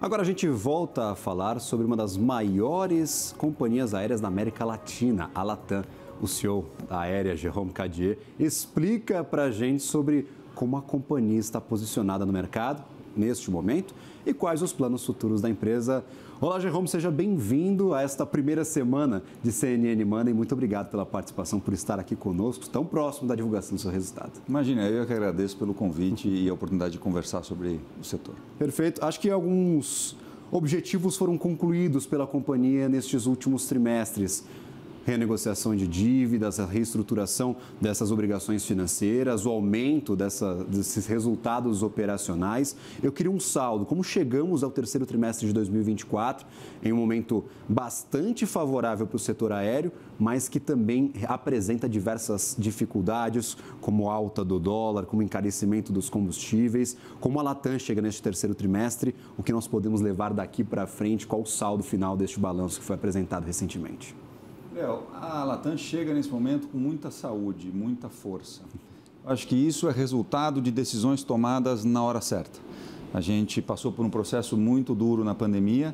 Agora a gente volta a falar sobre uma das maiores companhias aéreas da América Latina, a Latam. O CEO da aérea, Jérôme Cadier, explica para a gente sobre como a companhia está posicionada no mercado neste momento e quais os planos futuros da empresa. Olá, Jérôme, seja bem-vindo a esta primeira semana de CNN Money e muito obrigado pela participação, por estar aqui conosco, tão próximo da divulgação do seu resultado. Imagina, eu que agradeço pelo convite e a oportunidade de conversar sobre o setor. Perfeito. Acho que alguns objetivos foram concluídos pela companhia nestes últimos trimestres. Renegociação de dívidas, a reestruturação dessas obrigações financeiras, o aumento desses resultados operacionais. Eu queria um saldo, como chegamos ao terceiro trimestre de 2024, em um momento bastante favorável para o setor aéreo, mas que também apresenta diversas dificuldades, como alta do dólar, como encarecimento dos combustíveis, como a Latam chega neste terceiro trimestre, o que nós podemos levar daqui para frente, qual o saldo final deste balanço que foi apresentado recentemente? Léo, a Latam chega nesse momento com muita saúde, muita força. Acho que isso é resultado de decisões tomadas na hora certa. A gente passou por um processo muito duro na pandemia,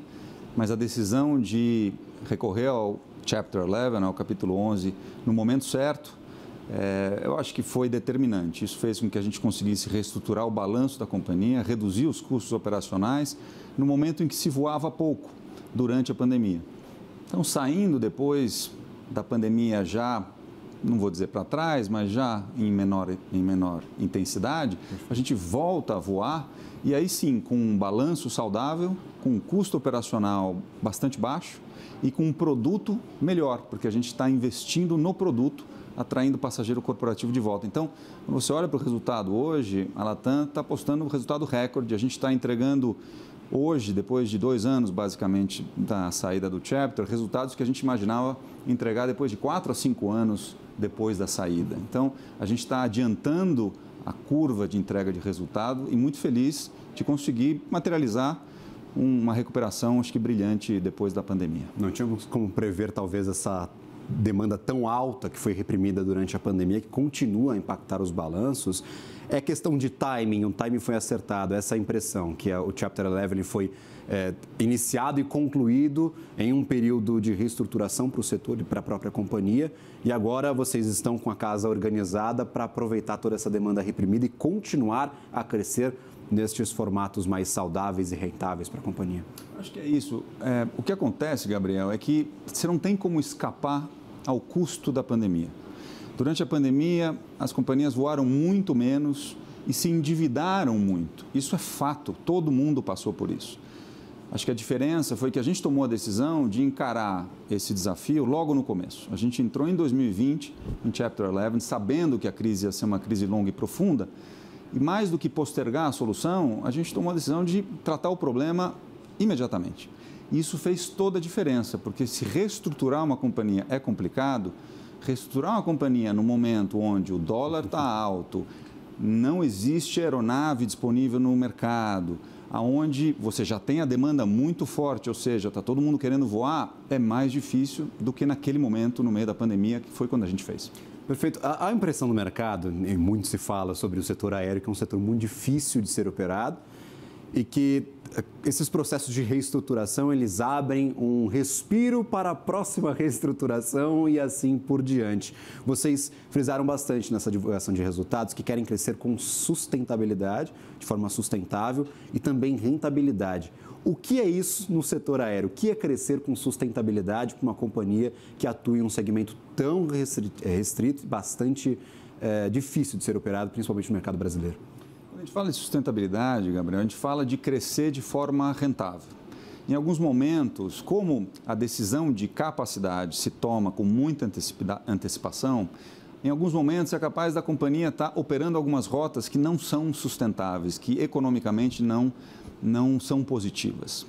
mas a decisão de recorrer ao Chapter 11, ao capítulo 11, no momento certo, eu acho que foi determinante. Isso fez com que a gente conseguisse reestruturar o balanço da companhia, reduzir os custos operacionais, no momento em que se voava pouco durante a pandemia. Então, saindo depois da pandemia já, não vou dizer para trás, mas já em menor intensidade, a gente volta a voar e aí sim, com um balanço saudável, com um custo operacional bastante baixo e com um produto melhor, porque a gente está investindo no produto, atraindo o passageiro corporativo de volta. Então, quando você olha para o resultado hoje, a Latam está postando um resultado recorde, a gente está entregando hoje, depois de 2 anos, basicamente, da saída do Chapter, resultados que a gente imaginava entregar depois de 4 a 5 anos depois da saída. Então, a gente está adiantando a curva de entrega de resultado e muito feliz de conseguir materializar uma recuperação, acho que brilhante, depois da pandemia. Não tínhamos como prever, talvez, essa demanda tão alta que foi reprimida durante a pandemia, que continua a impactar os balanços. É questão de timing, o timing foi acertado, essa impressão que o Chapter 11 foi iniciado e concluído em um período de reestruturação para o setor e para a própria companhia, e agora vocês estão com a casa organizada para aproveitar toda essa demanda reprimida e continuar a crescer nestes formatos mais saudáveis e rentáveis para a companhia. Acho que é isso. O que acontece, Gabriel, é que você não tem como escapar ao custo da pandemia. Durante a pandemia, as companhias voaram muito menos e se endividaram muito. Isso é fato, todo mundo passou por isso. Acho que a diferença foi que a gente tomou a decisão de encarar esse desafio logo no começo. A gente entrou em 2020, em Chapter 11, sabendo que a crise ia ser uma crise longa e profunda, e mais do que postergar a solução, a gente tomou a decisão de tratar o problema imediatamente. Isso fez toda a diferença, porque se reestruturar uma companhia é complicado, reestruturar uma companhia no momento onde o dólar está alto, não existe aeronave disponível no mercado, aonde você já tem a demanda muito forte, ou seja, está todo mundo querendo voar, é mais difícil do que naquele momento, no meio da pandemia, que foi quando a gente fez. Perfeito. A impressão do mercado, e muito se fala sobre o setor aéreo, que é um setor muito difícil de ser operado e que esses processos de reestruturação, eles abrem um respiro para a próxima reestruturação e assim por diante. Vocês frisaram bastante nessa divulgação de resultados que querem crescer com sustentabilidade, de forma sustentável e também rentabilidade. O que é isso no setor aéreo? O que é crescer com sustentabilidade para uma companhia que atua em um segmento tão restrito e bastante difícil de ser operado, principalmente no mercado brasileiro? Quando a gente fala de sustentabilidade, Gabriel, a gente fala de crescer de forma rentável. Em alguns momentos, como a decisão de capacidade se toma com muita antecipação, em alguns momentos é capaz da companhia estar operando algumas rotas que não são sustentáveis, que economicamente não são positivas.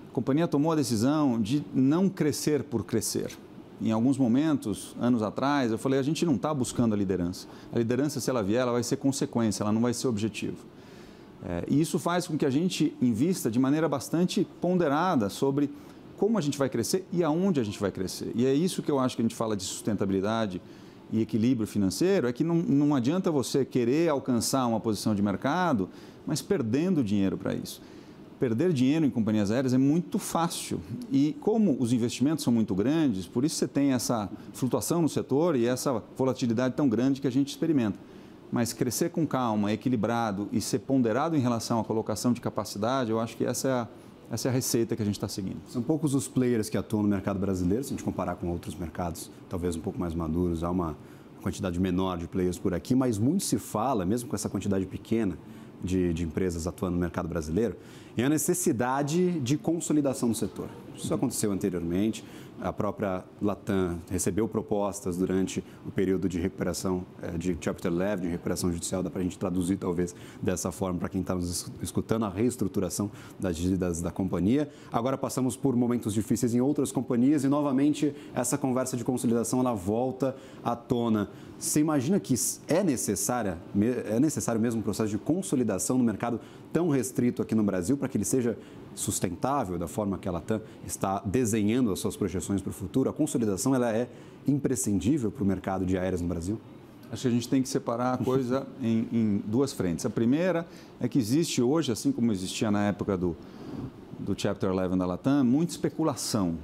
A companhia tomou a decisão de não crescer por crescer. Em alguns momentos, anos atrás, eu falei, a gente não está buscando a liderança. A liderança, se ela vier, ela vai ser consequência, ela não vai ser objetivo. E isso faz com que a gente invista de maneira bastante ponderada sobre como a gente vai crescer e aonde a gente vai crescer. E é isso que eu acho que a gente fala de sustentabilidade e equilíbrio financeiro, é que não adianta você querer alcançar uma posição de mercado, mas perdendo dinheiro para isso. perder dinheiro em companhias aéreas é muito fácil. E como os investimentos são muito grandes, por isso você tem essa flutuação no setor e essa volatilidade tão grande que a gente experimenta. Mas crescer com calma, equilibrado e ser ponderado em relação à colocação de capacidade, eu acho que essa é a receita que a gente está seguindo. São poucos os players que atuam no mercado brasileiro, se a gente comparar com outros mercados, talvez um pouco mais maduros, há uma quantidade menor de players por aqui, mas muito se fala, mesmo com essa quantidade pequena de empresas atuando no mercado brasileiro, em a necessidade de consolidação do setor. Isso aconteceu anteriormente. A própria Latam recebeu propostas durante o período de recuperação de Chapter 11, de recuperação judicial, dá para a gente traduzir talvez dessa forma para quem está nos escutando, a reestruturação das dívidas da companhia. Agora passamos por momentos difíceis em outras companhias e novamente essa conversa de consolidação ela volta à tona. Você imagina que é necessário mesmo um processo de consolidação no mercado tão restrito aqui no Brasil para que ele seja sustentável da forma que a Latam está desenhando as suas projeções para o futuro? A consolidação ela é imprescindível para o mercado de aéreas no Brasil? Acho que a gente tem que separar a coisa em duas frentes. A primeira é que existe hoje, assim como existia na época do Chapter 11 da Latam, muita especulação.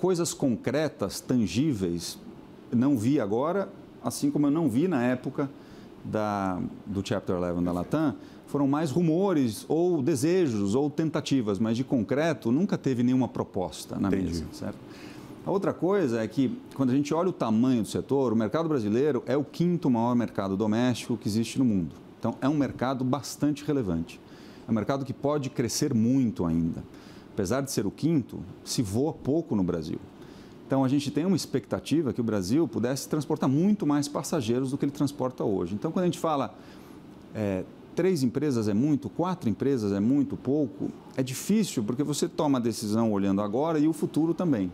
Coisas concretas, tangíveis, não vi agora, assim como eu não vi na época do Chapter 11 da Latam, foram mais rumores ou desejos ou tentativas, mas de concreto nunca teve nenhuma proposta na mesa, certo? A outra coisa é que, quando a gente olha o tamanho do setor, o mercado brasileiro é o quinto maior mercado doméstico que existe no mundo. Então, é um mercado bastante relevante. É um mercado que pode crescer muito ainda. Apesar de ser o quinto, se voa pouco no Brasil. Então, a gente tem uma expectativa que o Brasil pudesse transportar muito mais passageiros do que ele transporta hoje. Então, quando a gente fala 3 empresas é muito, 4 empresas é muito, pouco, é difícil porque você toma a decisão olhando agora e o futuro também.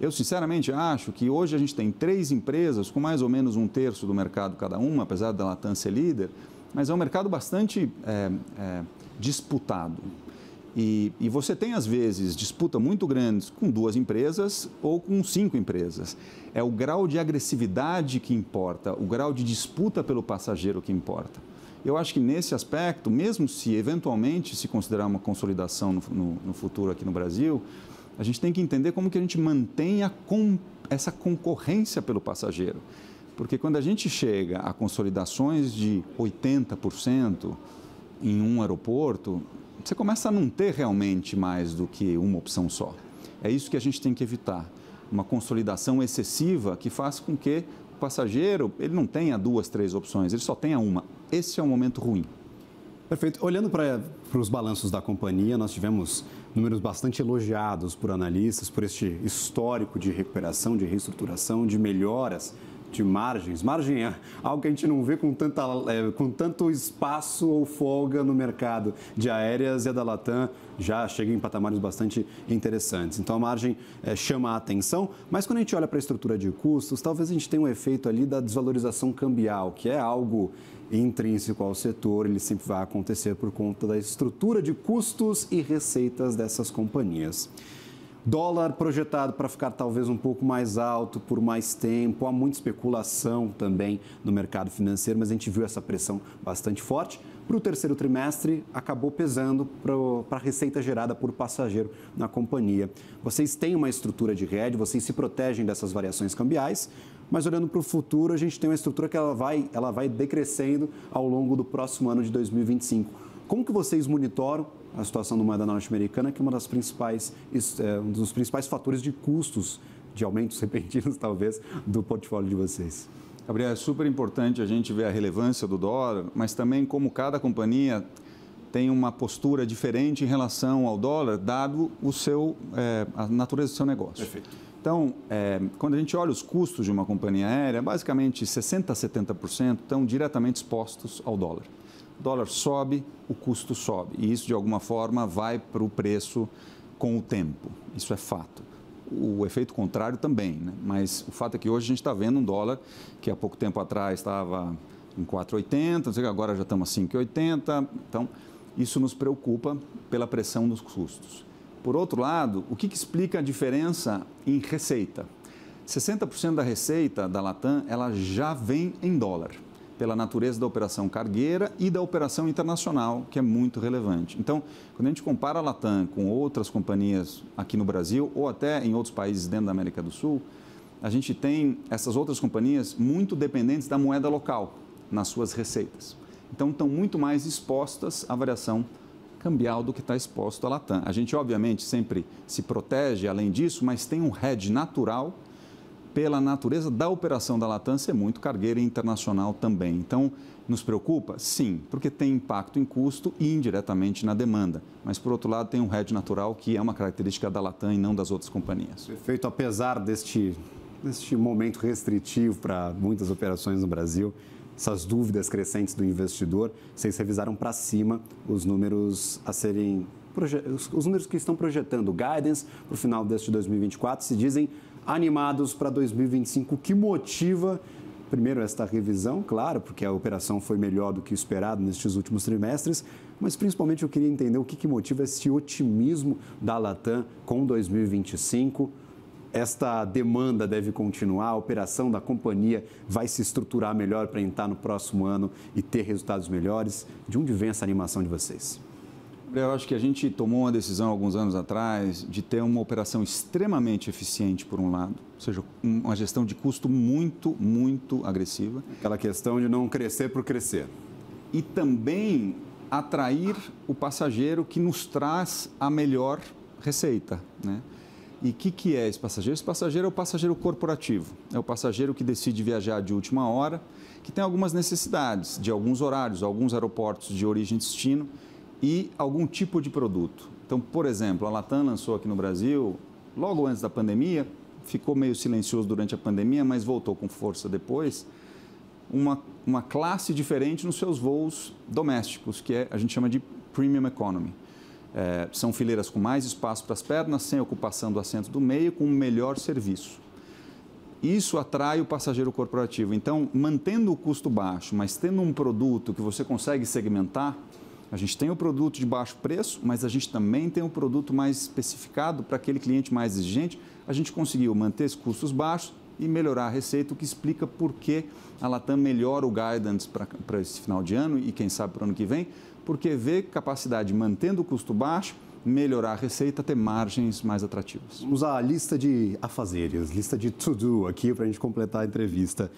Eu, sinceramente, acho que hoje a gente tem 3 empresas com mais ou menos 1/3 do mercado cada uma, apesar da Latam ser líder, mas é um mercado bastante disputado. E você tem, às vezes, disputa muito grandes com 2 empresas ou com 5 empresas. É o grau de agressividade que importa, o grau de disputa pelo passageiro que importa. Eu acho que nesse aspecto, mesmo se eventualmente se considerar uma consolidação no futuro aqui no Brasil, a gente tem que entender como que a gente mantém essa concorrência pelo passageiro. Porque quando a gente chega a consolidações de 80% em um aeroporto, você começa a não ter realmente mais do que uma opção só. É isso que a gente tem que evitar. Uma consolidação excessiva que faz com que o passageiro ele não tenha 2, 3 opções, ele só tenha uma. Esse é um momento ruim. Perfeito. Olhando para os balanços da companhia, nós tivemos números bastante elogiados por analistas, por este histórico de recuperação, de reestruturação, de melhoras de margens. Margem é algo que a gente não vê com tanto espaço ou folga no mercado de aéreas, e a da Latam já chega em patamares bastante interessantes. Então, a margem chama a atenção, mas quando a gente olha para a estrutura de custos, talvez a gente tenha um efeito ali da desvalorização cambial, que é algo intrínseco ao setor, ele sempre vai acontecer por conta da estrutura de custos e receitas dessas companhias. Dólar projetado para ficar talvez um pouco mais alto por mais tempo, há muita especulação também no mercado financeiro, mas a gente viu essa pressão bastante forte. Para o terceiro trimestre, acabou pesando para a receita gerada por passageiro na companhia. Vocês têm uma estrutura de hedge, vocês se protegem dessas variações cambiais, mas olhando para o futuro, a gente tem uma estrutura que ela vai decrescendo ao longo do próximo ano de 2025. Como que vocês monitoram a situação da moeda norte-americana, que é um dos principais fatores de custos, de aumentos repentinos, talvez, do portfólio de vocês? Gabriel, é super importante a gente ver a relevância do dólar, mas também como cada companhia tem uma postura diferente em relação ao dólar, dado a natureza do seu negócio. Perfeito. Então, quando a gente olha os custos de uma companhia aérea, basicamente 60% a 70% estão diretamente expostos ao dólar. O dólar sobe, o custo sobe. E isso, de alguma forma, vai para o preço com o tempo. Isso é fato. O efeito contrário também, né? Mas o fato é que hoje a gente está vendo um dólar que há pouco tempo atrás estava em 4,80, agora já estamos a 5,80. Então, isso nos preocupa pela pressão dos custos. Por outro lado, o que explica a diferença em receita? 60% da receita da Latam ela já vem em dólar. pela natureza da operação cargueira e da operação internacional, que é muito relevante. Então, quando a gente compara a Latam com outras companhias aqui no Brasil ou até em outros países dentro da América do Sul, a gente tem essas outras companhias muito dependentes da moeda local nas suas receitas. Então, estão muito mais expostas à variação cambial do que está exposto a Latam. A gente, obviamente, sempre se protege além disso, mas tem um hedge natural pela natureza da operação da Latam ser muito cargueira e internacional também. Então, nos preocupa? Sim, porque tem impacto em custo e indiretamente na demanda. Mas, por outro lado, tem um hedge natural que é uma característica da Latam e não das outras companhias. Perfeito. Apesar deste momento restritivo para muitas operações no Brasil, essas dúvidas crescentes do investidor, vocês revisaram para cima os números a serem os números que estão projetando o guidance para o final deste 2024, se dizem animados para 2025. O que motiva, primeiro, esta revisão? Claro, porque a operação foi melhor do que o esperado nestes últimos trimestres, mas principalmente eu queria entender o que motiva esse otimismo da Latam com 2025. Esta demanda deve continuar, a operação da companhia vai se estruturar melhor para entrar no próximo ano e ter resultados melhores. De onde vem essa animação de vocês? Eu acho que a gente tomou uma decisão alguns anos atrás de ter uma operação extremamente eficiente, por um lado, ou seja, uma gestão de custo muito, muito agressiva. Aquela questão de não crescer por crescer. E também atrair o passageiro que nos traz a melhor receita, né? E o que é esse passageiro? Esse passageiro é o passageiro corporativo, é o passageiro que decide viajar de última hora, que tem algumas necessidades de alguns horários, alguns aeroportos de origem e destino e algum tipo de produto. Então, por exemplo, a Latam lançou aqui no Brasil, logo antes da pandemia, ficou meio silencioso durante a pandemia, mas voltou com força depois, uma classe diferente nos seus voos domésticos, que a gente chama de Premium Economy. São fileiras com mais espaço para as pernas, sem ocupação do assento do meio, com um melhor serviço. Isso atrai o passageiro corporativo. Então, mantendo o custo baixo, mas tendo um produto que você consegue segmentar, a gente tem o produto de baixo preço, mas a gente também tem o produto mais especificado para aquele cliente mais exigente. A gente conseguiu manter esses custos baixos e melhorar a receita, o que explica por que a Latam melhora o guidance para esse final de ano e, quem sabe, para o ano que vem, porque vê capacidade de, mantendo o custo baixo, melhorar a receita, ter margens mais atrativas. Vamos à lista de afazeres, lista de to-do aqui para a gente completar a entrevista.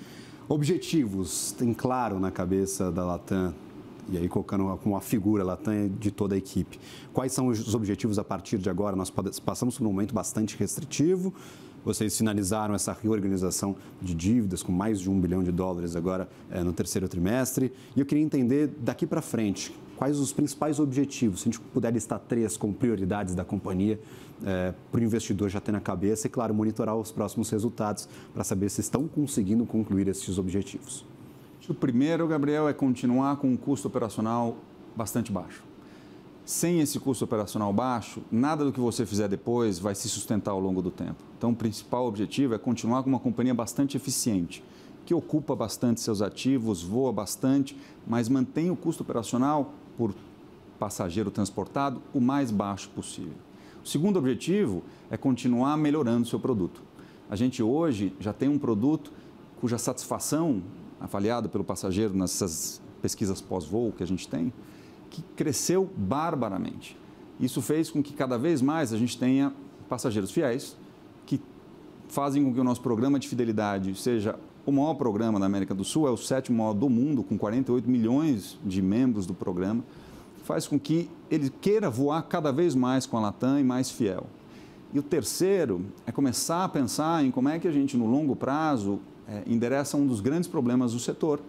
Objetivos, tem claro na cabeça da Latam, e aí colocando com a figura Latam de toda a equipe. Quais são os objetivos a partir de agora? Nós passamos por um momento bastante restritivo. Vocês finalizaram essa reorganização de dívidas com mais de $1 bilhão agora no terceiro trimestre. E eu queria entender daqui para frente, quais os principais objetivos, se a gente puder listar 3 como prioridades da companhia, para o investidor já ter na cabeça e, claro, monitorar os próximos resultados para saber se estão conseguindo concluir esses objetivos. O primeiro, Gabriel, é continuar com um custo operacional bastante baixo. Sem esse custo operacional baixo, nada do que você fizer depois vai se sustentar ao longo do tempo. Então, o principal objetivo é continuar com uma companhia bastante eficiente, que ocupa bastante seus ativos, voa bastante, mas mantém o custo operacional por passageiro transportado o mais baixo possível. O segundo objetivo é continuar melhorando o seu produto. A gente hoje já tem um produto cuja satisfação, avaliada pelo passageiro nessas pesquisas pós-voo que a gente tem, que cresceu barbaramente. Isso fez com que cada vez mais a gente tenha passageiros fiéis, que fazem com que o nosso programa de fidelidade seja o maior programa da América do Sul, é o 7º maior do mundo, com 48 milhões de membros do programa, faz com que ele queira voar cada vez mais com a Latam e mais fiel. E o terceiro é começar a pensar em como é que a gente, no longo prazo, endereça um dos grandes problemas do setor,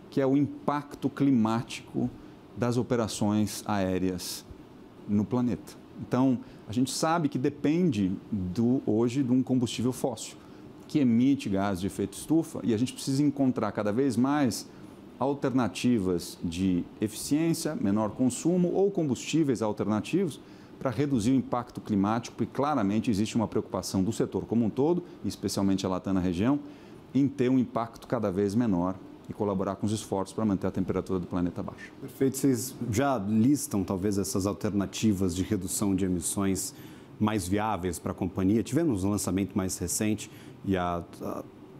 que é o impacto climático das operações aéreas no planeta. Então, a gente sabe que depende hoje de um combustível fóssil, que emite gases de efeito estufa, e a gente precisa encontrar cada vez mais alternativas de eficiência, menor consumo ou combustíveis alternativos para reduzir o impacto climático, e claramente existe uma preocupação do setor como um todo, especialmente a Latam na região, em ter um impacto cada vez menor e colaborar com os esforços para manter a temperatura do planeta baixa. Perfeito. Vocês já listam, talvez, essas alternativas de redução de emissões mais viáveis para a companhia? Tivemos um lançamento mais recente e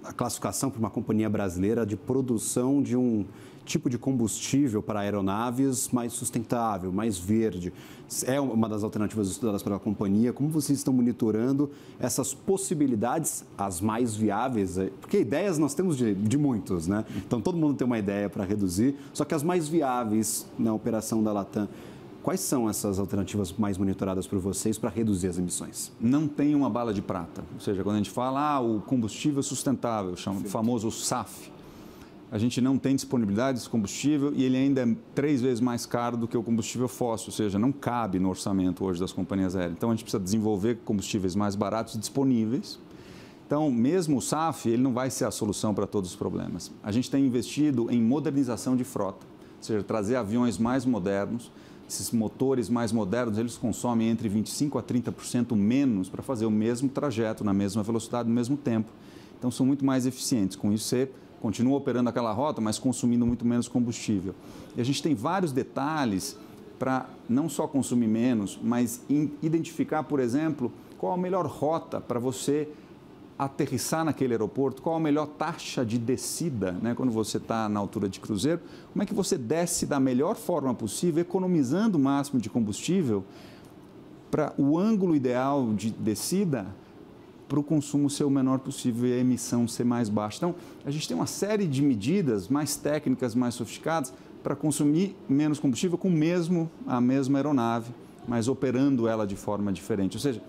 a classificação para uma companhia brasileira de produção de um tipo de combustível para aeronaves mais sustentável, mais verde. É uma das alternativas estudadas pela companhia. Como vocês estão monitorando essas possibilidades, as mais viáveis? Porque ideias nós temos de muitos, né? Então, todo mundo tem uma ideia para reduzir, só que as mais viáveis na operação da Latam, quais são essas alternativas mais monitoradas por vocês para reduzir as emissões? Não tem uma bala de prata. Ou seja, quando a gente fala o combustível sustentável, o famoso SAF, a gente não tem disponibilidade desse combustível e ele ainda é 3 vezes mais caro do que o combustível fóssil, ou seja, não cabe no orçamento hoje das companhias aéreas. Então, a gente precisa desenvolver combustíveis mais baratos e disponíveis. Então, mesmo o SAF, ele não vai ser a solução para todos os problemas. A gente tem investido em modernização de frota, ou seja, trazer aviões mais modernos. Esses motores mais modernos, eles consomem entre 25% a 30% menos para fazer o mesmo trajeto, na mesma velocidade, no mesmo tempo. Então, são muito mais eficientes. Com isso, você continua operando aquela rota, mas consumindo muito menos combustível. E a gente tem vários detalhes para não só consumir menos, mas identificar, por exemplo, qual a melhor rota para você aterrissar naquele aeroporto, qual a melhor taxa de descida, né, quando você está na altura de cruzeiro, como é que você desce da melhor forma possível, economizando o máximo de combustível para o ângulo ideal de descida, para o consumo ser o menor possível e a emissão ser mais baixa. Então, a gente tem uma série de medidas mais técnicas, mais sofisticadas, para consumir menos combustível com a mesma aeronave, mas operando ela de forma diferente. Ou seja,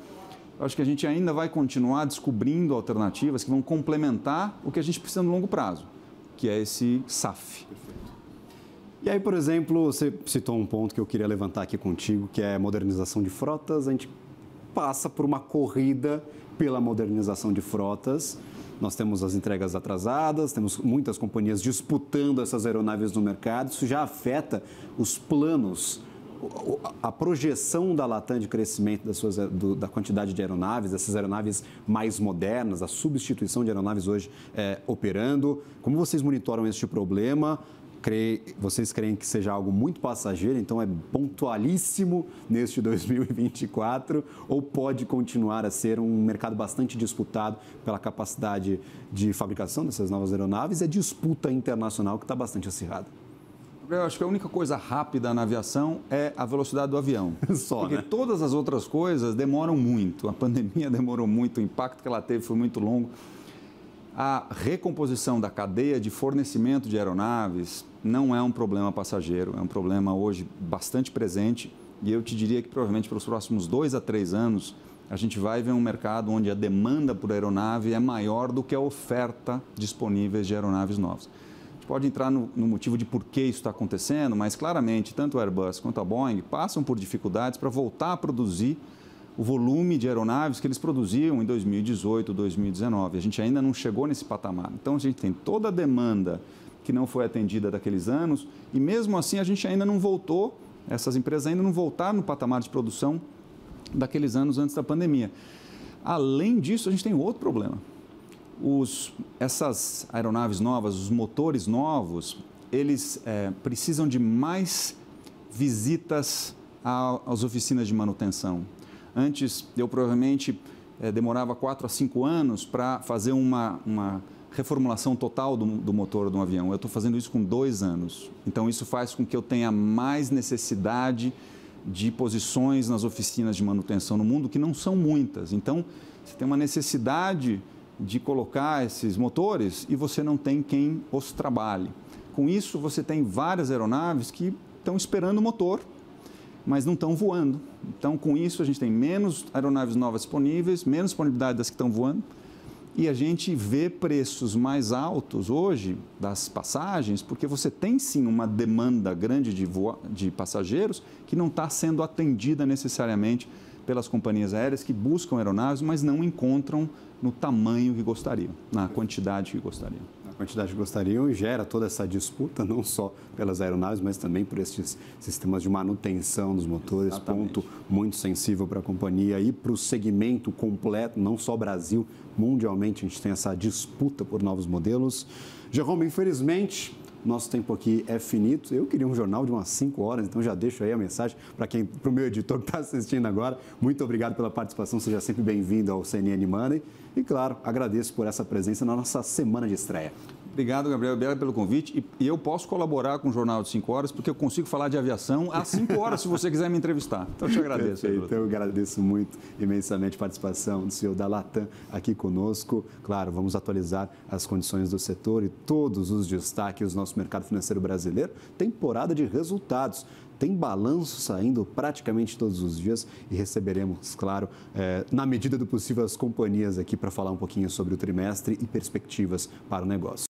eu acho que a gente ainda vai continuar descobrindo alternativas que vão complementar o que a gente precisa no longo prazo, que é esse SAF. E aí, por exemplo, você citou um ponto que eu queria levantar aqui contigo, que é a modernização de frotas. A gente passa por uma corrida pela modernização de frotas. Nós temos as entregas atrasadas, temos muitas companhias disputando essas aeronaves no mercado. Isso já afeta os planos, a projeção da Latam de crescimento da quantidade de aeronaves, dessas aeronaves mais modernas, a substituição de aeronaves hoje operando. Como vocês monitoram este problema? Vocês creem que seja algo muito passageiro, então é pontualíssimo neste 2024, ou pode continuar a ser um mercado bastante disputado pela capacidade de fabricação dessas novas aeronaves e a disputa internacional que está bastante acirrada? Eu acho que a única coisa rápida na aviação é a velocidade do avião. Porque todas as outras coisas demoram muito. A pandemia demorou muito, o impacto que ela teve foi muito longo. A recomposição da cadeia de fornecimento de aeronaves não é um problema passageiro, é um problema hoje bastante presente e eu te diria que provavelmente pelos próximos 2 a 3 anos a gente vai ver um mercado onde a demanda por aeronave é maior do que a oferta disponíveis de aeronaves novas. A gente pode entrar no motivo de por que isso está acontecendo, mas claramente tanto o Airbus quanto a Boeing passam por dificuldades para voltar a produzir o volume de aeronaves que eles produziam em 2018, 2019. A gente ainda não chegou nesse patamar. Então, a gente tem toda a demanda que não foi atendida daqueles anos e, mesmo assim, a gente ainda não voltou, essas empresas ainda não voltaram no patamar de produção daqueles anos antes da pandemia. Além disso, a gente tem outro problema. Essas aeronaves novas, os motores novos, eles precisam de mais visitas às oficinas de manutenção. Antes, eu provavelmente demorava 4 a 5 anos para fazer uma reformulação total do motor de um avião. Eu estou fazendo isso com 2 anos. Então, isso faz com que eu tenha mais necessidade de posições nas oficinas de manutenção no mundo, que não são muitas. Então, você tem uma necessidade de colocar esses motores e você não tem quem os trabalhe. Com isso, você tem várias aeronaves que estão esperando o motor, mas não estão voando. Então, com isso, a gente tem menos aeronaves novas disponíveis, menos disponibilidade das que estão voando, e a gente vê preços mais altos hoje das passagens, porque você tem sim uma demanda grande de passageiros que não está sendo atendida necessariamente pelas companhias aéreas que buscam aeronaves, mas não encontram no tamanho que gostariam, na quantidade que gostariam. A quantidade que gostariam e gera toda essa disputa, não só pelas aeronaves, mas também por esses sistemas de manutenção dos motores. Exatamente. Ponto muito sensível para a companhia e para o segmento completo, não só Brasil, mundialmente a gente tem essa disputa por novos modelos. Jerome, infelizmente, nosso tempo aqui é finito. Eu queria um jornal de umas 5 horas, então já deixo aí a mensagem para o meu editor que está assistindo agora. Muito obrigado pela participação, seja sempre bem-vindo ao CNN Money. E, claro, agradeço por essa presença na nossa semana de estreia. Obrigado, Gabriel, pelo convite. E eu posso colaborar com o Jornal de 5 Horas, porque eu consigo falar de aviação às 5 horas, se você quiser me entrevistar. Então, eu te agradeço. Perfeito. Eu agradeço muito, imensamente, a participação do CEO da Latam aqui conosco. Claro, vamos atualizar as condições do setor e todos os destaques do nosso mercado financeiro brasileiro. Temporada de resultados. Tem balanço saindo praticamente todos os dias e receberemos, claro, na medida do possível, as companhias aqui para falar um pouquinho sobre o trimestre e perspectivas para o negócio.